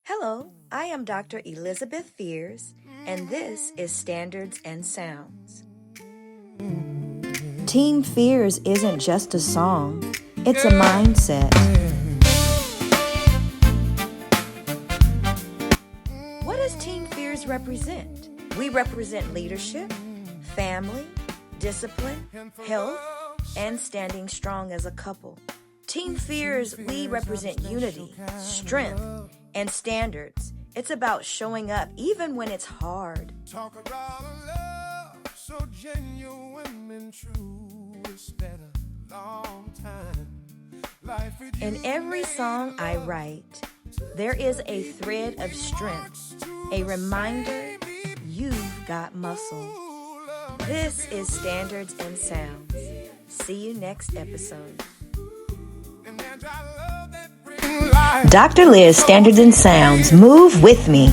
Hello, I am Dr. Elizabeth Fears, and this is Standards and Sounds. Team Fears isn't just a song, it's a mindset. What does Team Fears represent? We represent leadership, family, discipline, health, and standing strong as a couple. Team Fears, we represent unity, strength, and standards. It's about showing up even when it's hard. Talk about a love so genuine and true. It's been a long time. Life with In you every made song I love. write, there is a thread of strength, a reminder you've got muscle. This is Standards and Sounds. See you next episode. And there's our love that brings life. Dr. Liz, Standards and Sounds. Move with me.